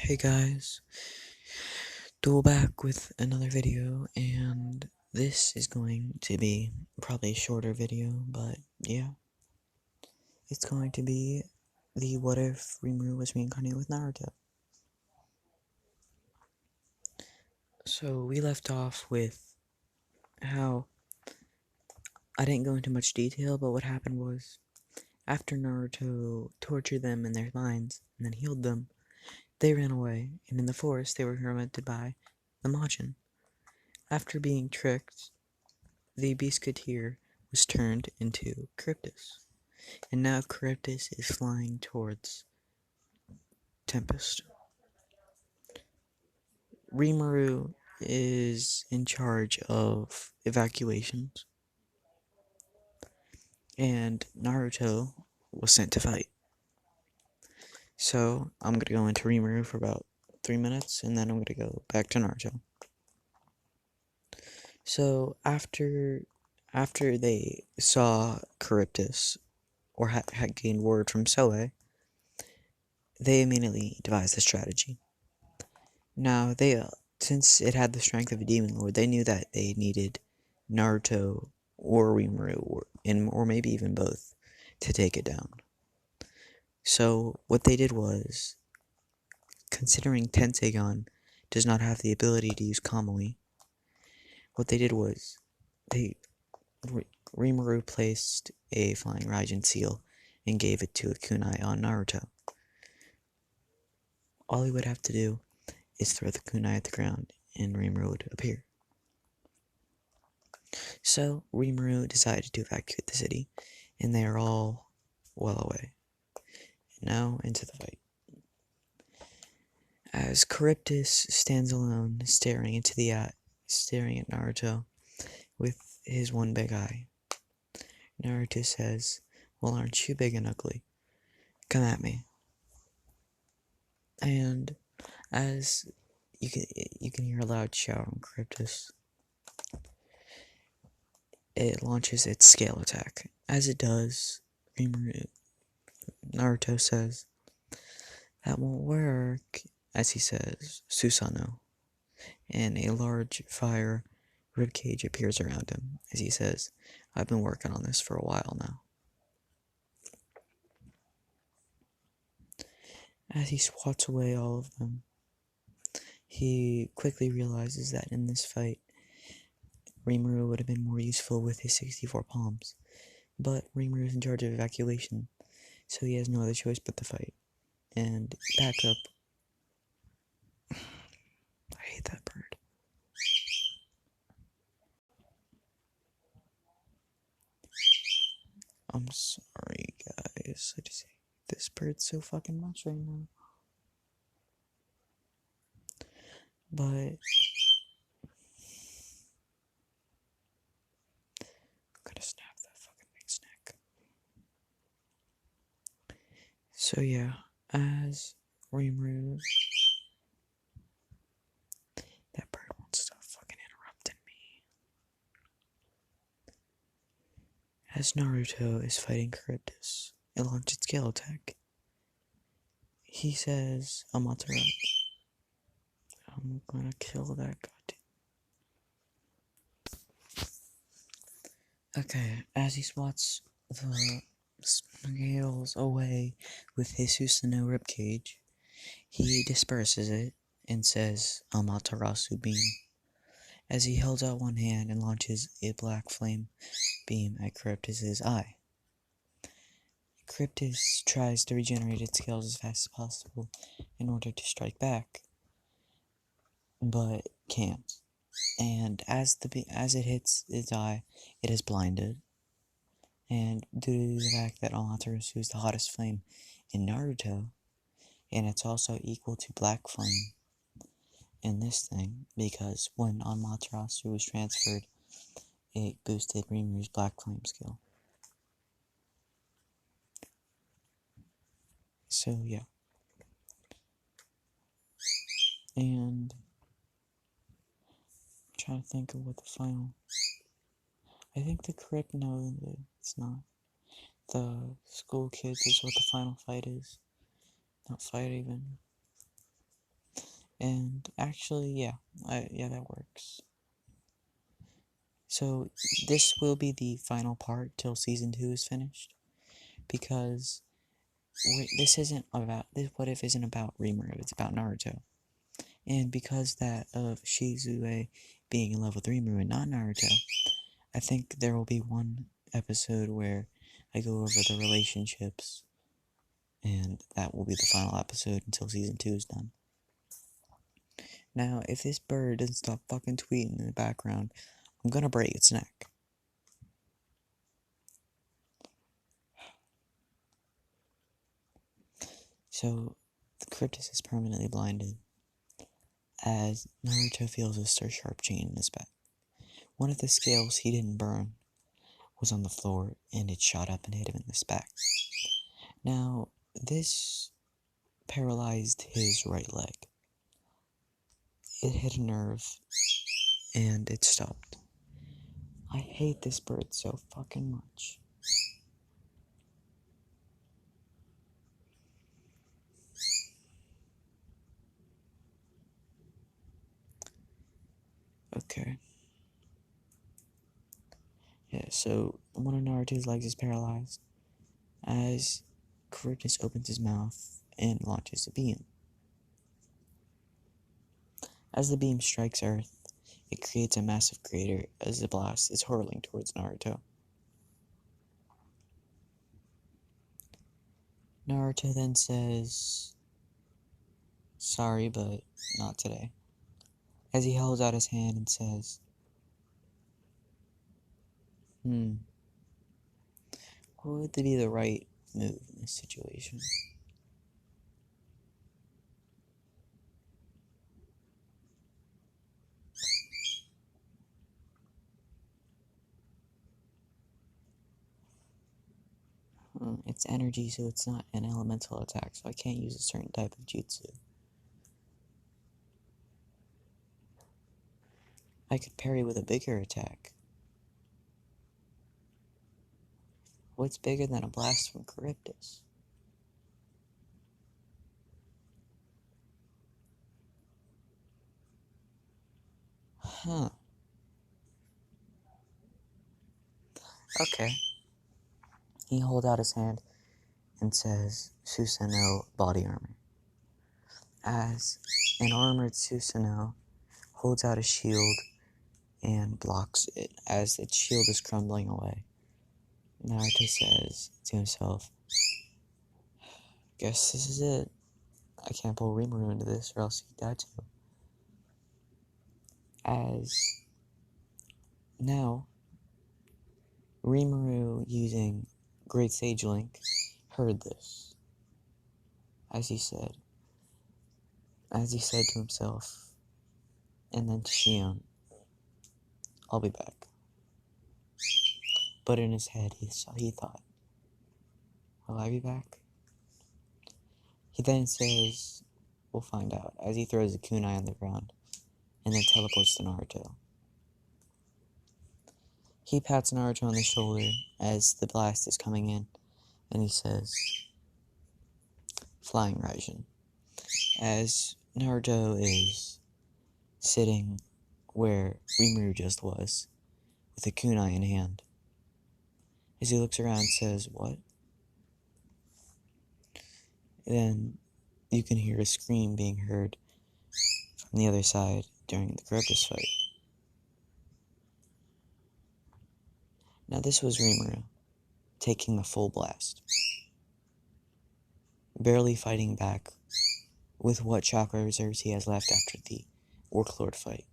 Hey guys, Duel back with another video, and this is going to be probably a shorter video, but yeah, it's going to be the what if Remuru was reincarnated with Naruto. So we left off with how I didn't go into much detail, but what happened was after Naruto tortured them in their minds and then healed them, they ran away, and in the forest they were tormented by the Majin. After being tricked, the Beastcoteer was turned into Cryptus, and now Cryptus is flying towards Tempest. Rimuru is in charge of evacuations, and Naruto was sent to fight. So I'm gonna go into Rimuru for about 3 minutes, and then I'm gonna go back to Naruto. So after they saw Cryptus, or had gained word from Soe, they immediately devised a strategy. Now, since it had the strength of a demon lord, they knew that they needed Naruto or Rimuru, or maybe even both, to take it down. So, what they did was, considering Tensegon does not have the ability to use Kamui, what they did was, Rimuru placed a flying Raijin seal and gave it to a kunai on Naruto. All he would have to do is throw the kunai at the ground, and Rimuru would appear. So, Rimuru decided to evacuate the city, and they are all well away. Now, into the fight. As Charybdis stands alone, staring at Naruto with his one big eye, Naruto says, "Well, aren't you big and ugly? Come at me." And as you can hear a loud shout from Charybdis, it launches its scale attack. As it does, Naruto says, "That won't work," as he says, "Susanoo," and a large fire ribcage appears around him, as he says, "I've been working on this for a while now." As he swats away all of them, he quickly realizes that in this fight, Rimuru would have been more useful with his 64 palms, but Rimuru is in charge of evacuation, so he has no other choice but to fight. And back up. I hate that bird. I'm sorry, guys. I just hate this bird so fucking much right now. But I'm gonna snap that fucking thing's neck. So yeah, as Rimuru, that bird won't stop fucking interrupting me. As Naruto is fighting Charybdis, it launched its scale attack. He says, "Amaterasu, I'm gonna kill that goddamn." Okay, as he swats the scales away with his Susanoo ribcage, he disperses it and says, "Amaterasu beam," as he holds out one hand and launches a black flame beam at Charybdis' eye. Charybdis tries to regenerate its scales as fast as possible in order to strike back, but can't. And as it hits its eye, it is blinded. And due to the fact that Amaterasu is the hottest flame in Naruto, and it's also equal to Black Flame in this thing, because when Amaterasu was transferred, it boosted Rimuru's Black Flame skill. So yeah. And I'm trying to think of what the final. I think the correct no, it's not. The school kids is what the final fight is. Not fight even. And actually, yeah, that works. So this will be the final part till season 2 is finished, because this isn't about this. What if isn't about remuru? It's about Naruto, and because that of Shizue being in love with Rimuru and not Naruto, I think there will be one episode where I go over the relationships, and that will be the final episode until season 2 is done. Now, if this bird doesn't stop fucking tweeting in the background, I'm gonna break its neck. So, the Cryptus is permanently blinded as Naruto feels a sharp chain in his back. One of the scales he didn't burn was on the floor, and it shot up and hit him in his back. Now, this paralyzed his right leg. It hit a nerve, and it stopped. I hate this bird so fucking much. Okay. Yeah, so one of Naruto's legs is paralyzed as Charybdis opens his mouth and launches a beam. As the beam strikes Earth, it creates a massive crater as the blast is hurling towards Naruto. Naruto then says, "Sorry, but not today," as he holds out his hand and says, what would be the right move in this situation? It's energy, so it's not an elemental attack, so I can't use a certain type of jutsu. I could parry with a bigger attack. What's bigger than a blast from Charybdis? Huh. Okay. He holds out his hand and says, Susanoo body armor. As an armored Susanoo holds out a shield and blocks it as its shield is crumbling away. Naruto says to himself, guess this is it. I can't pull Rimuru into this or else he'd die too. As now, Rimuru, using Great Sage Link, heard this. As he said to himself, and then to Shion, I'll be back. But in his head, he thought, will I be back? He then says, we'll find out, as he throws a kunai on the ground, and then teleports to Naruto. He pats Naruto on the shoulder as the blast is coming in, and he says, Flying Raijin. As Naruto is sitting where Rimuru just was, with a kunai in hand. As he looks around and says, what? Then you can hear a scream being heard from the other side during the Charybdis fight. Now this was Rimuru, taking the full blast, barely fighting back with what chakra reserves he has left after the Orc Lord fight.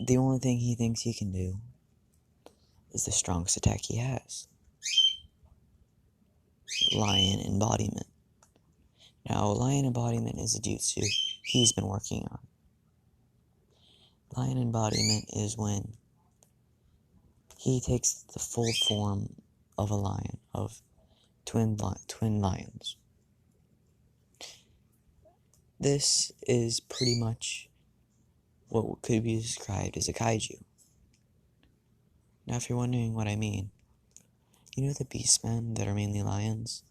The only thing he thinks he can do is the strongest attack he has. Lion Embodiment. Now, Lion Embodiment is a jutsu he's been working on. Lion Embodiment is when he takes the full form of a lion, of twin lions. This is pretty much what could be described as a kaiju. Now, if you're wondering what I mean, you know the beastmen that are mainly lions?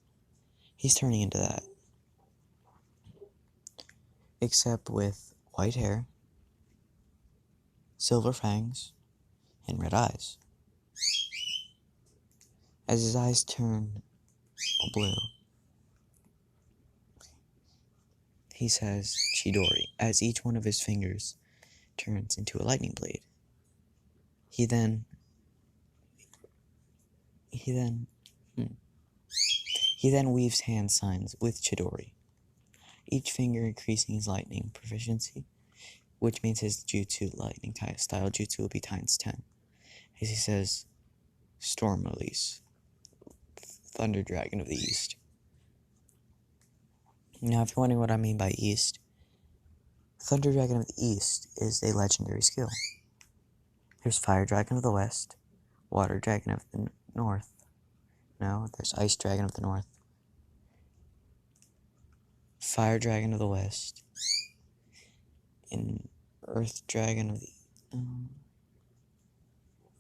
He's turning into that. Except with white hair, silver fangs, and red eyes. As his eyes turn blue, he says Chidori, as each one of his fingers turns into a lightning blade. He then weaves hand signs with Chidori, each finger increasing his lightning proficiency, which means his jutsu lightning style jutsu will be times 10. As he says, Storm Release, Thunder Dragon of the East. Now, if you're wondering what I mean by East, Thunder Dragon of the East is a legendary skill. There's Fire Dragon of the West, Water Dragon of the North. No, there's Ice Dragon of the North, Fire Dragon of the West, and Earth Dragon of the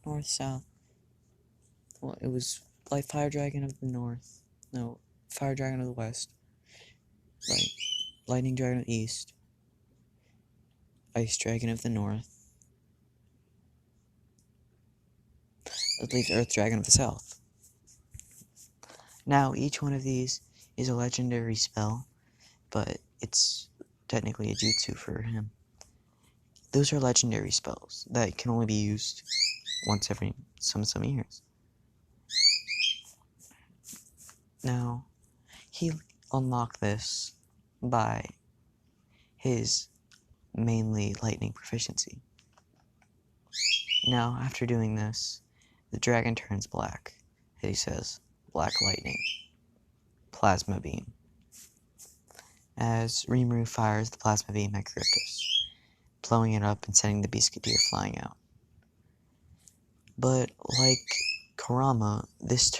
North, South. Well, it was like Fire Dragon of the North. No, Fire Dragon of the West. Lightning Dragon of the East. Ice Dragon of the North. That leaves Earth Dragon of the South. Now, each one of these is a legendary spell, but it's technically a jutsu for him. Those are legendary spells that can only be used once every some years. Now, he unlocked this by his mainly lightning proficiency. Now, after doing this, the dragon turns black, and he says, Black Lightning, Plasma Beam, as remuru fires the plasma beam at Charybdis, blowing it up and sending the Beaskadir flying out. But like Kurama, this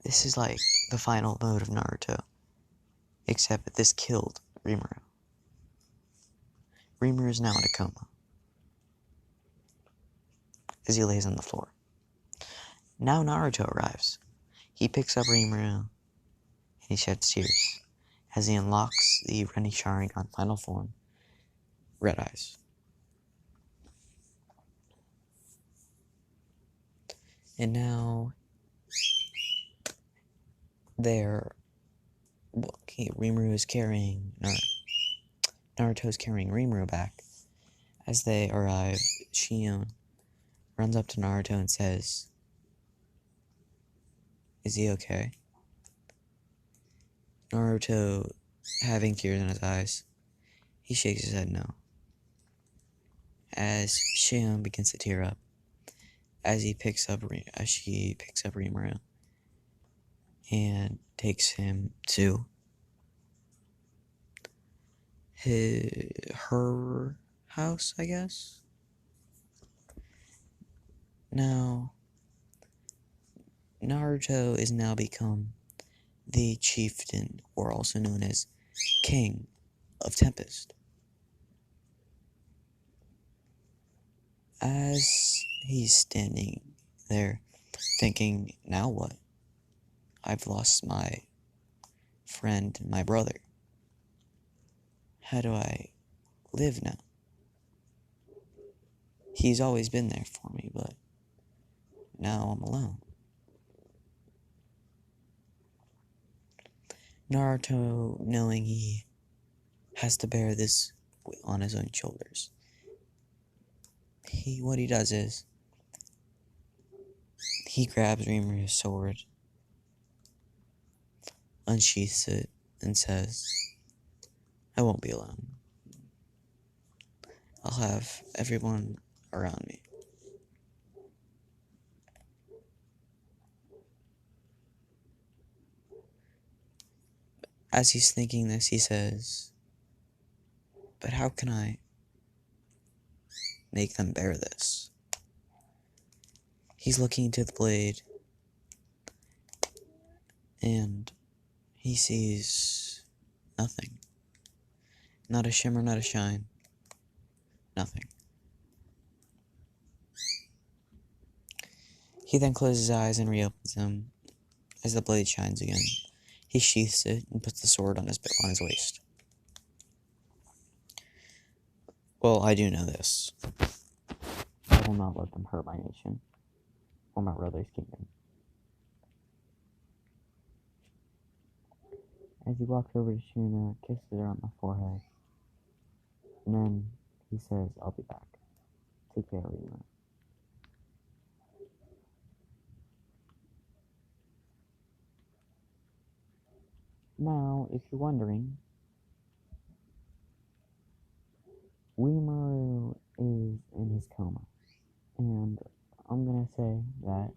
is like the final mode of Naruto, except that this killed Rimuru. Rimuru is now in a coma, as he lays on the floor. Now Naruto arrives. He picks up Rimuru, and he sheds tears, as he unlocks the Ren Sharingan final form, Red Eyes. And now, Rimuru is carrying, Naruto's carrying Rimuru back. As they arrive, Shion runs up to Naruto and says, Is he okay? Naruto, having tears in his eyes, he shakes his head no. As Shion begins to tear up, as she picks up Rimuru and takes him to her house, I guess. Now, Naruto is now become the chieftain, or also known as King of Tempest. As he's standing there thinking, now what? I've lost my friend, my brother. How do I live now? He's always been there for me, but now I'm alone. Naruto, knowing he has to bear this on his own shoulders, what he does is, he grabs Rimuru's sword, unsheaths it, and says, I won't be alone. I'll have everyone around me. As he's thinking this, he says, but how can I make them bear this? He's looking into the blade, and he sees nothing. Not a shimmer, not a shine. Nothing. He then closes his eyes and reopens them, As the blade shines again, he sheaths it and puts the sword on his waist. Well, I do know this. I will not let them hurt my nation, or my brother's kingdom. As he walks over to Shuna, kisses her on the forehead, and then he says, I'll be back. Take care of you. Now, if you're wondering, Remuru is in his coma, and I'm gonna say that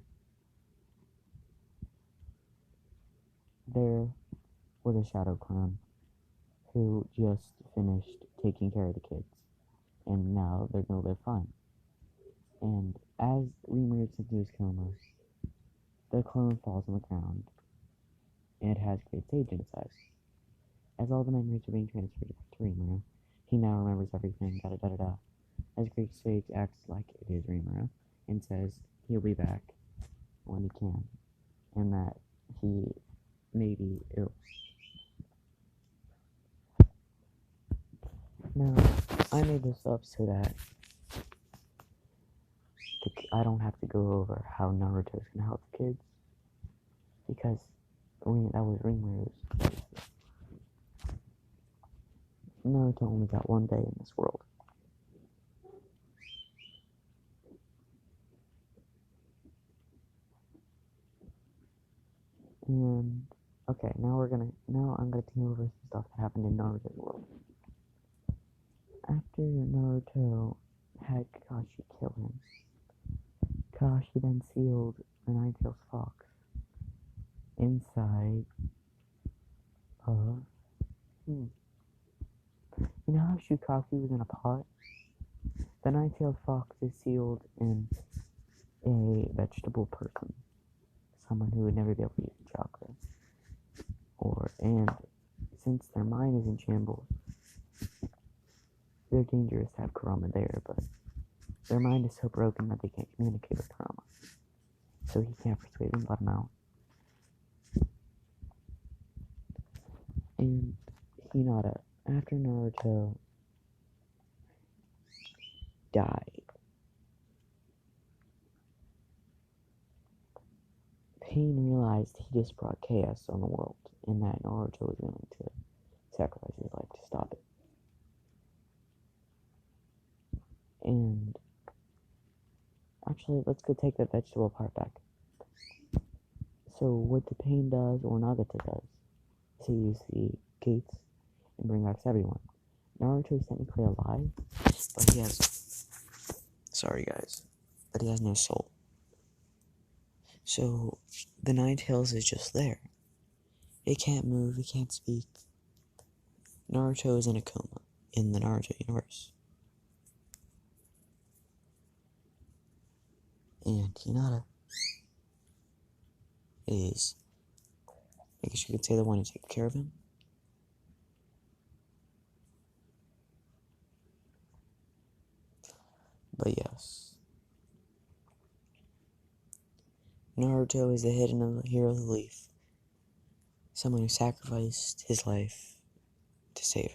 there was a shadow clone who just finished taking care of the kids, and now they're gonna live fine. And as Remuru gets into his coma, the clone falls on the ground, and it has great sage inside. As all the memories are being transferred to Remuru, he now remembers everything, da-da-da-da-da. As Great Sage acts like it is Remuru, and says he'll be back when he can, and that he may be ill. Now, I made this up so that I don't have to go over how Naruto's gonna help the kids, because that was Rimuru's. Naruto only got one day in this world. And okay, now I'm gonna take over some stuff that happened in Naruto's world. After Naruto had Kakashi kill him, Kakashi then sealed the Nine-Tailed Fox inside of You know how Shukaku was in a pot? The Nine-Tailed Fox is sealed in a vegetable person. Someone who would never be able to eat chocolate. And since their mind is in shambles, they're dangerous to have Kurama there, but their mind is so broken that they can't communicate with Kurama. So he can't persuade them to let him out. And Hinata, after Naruto died, Pain realized he just brought chaos on the world, and that Naruto was willing to sacrifice his life to stop it. And actually, let's go take the vegetable part back. So what the Pain does, or Nagata does, is he uses the gates and bring back everyone. Naruto is technically alive, but he has... Sorry guys, but he has no soul. So the Nine Tails is just there. It can't move, it can't speak. Naruto is in a coma in the Naruto universe. And Hinata is, I guess you could say, the one who takes care of him. But yes, Naruto is the hidden hero of the leaf. Someone who sacrificed his life to save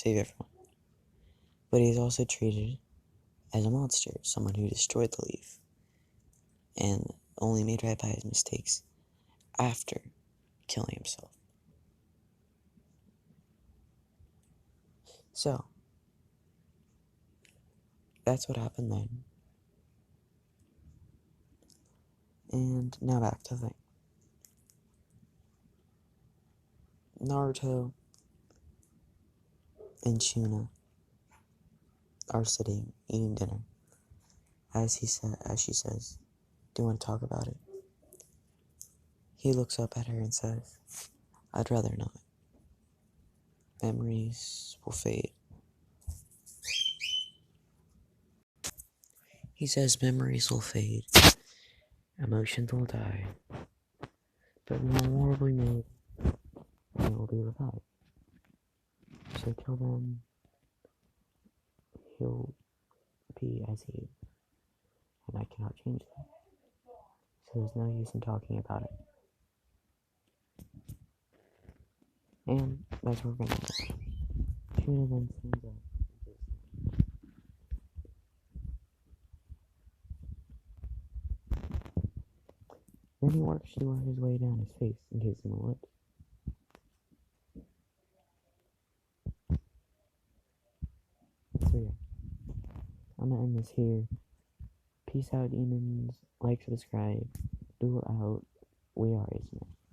everyone. But he is also treated as a monster, someone who destroyed the leaf, and only made right by his mistakes after killing himself. So, that's what happened then. And now back to the thing. Naruto and Shuna are sitting eating dinner. As she says, "Do you want to talk about it?" He looks up at her and says, "I'd rather not. Memories will fade." He says memories will fade, emotions will die, but more will be made, and it will be revived. So till then, he'll be as he is, and I cannot change that. So there's no use in talking about it. And that's where we're gonna Tuna then stands up. Then he works to work his way down his face, encasing the lips. So yeah, I'm gonna end this here. Peace out, demons. Like, subscribe. Do out. We are ASMR.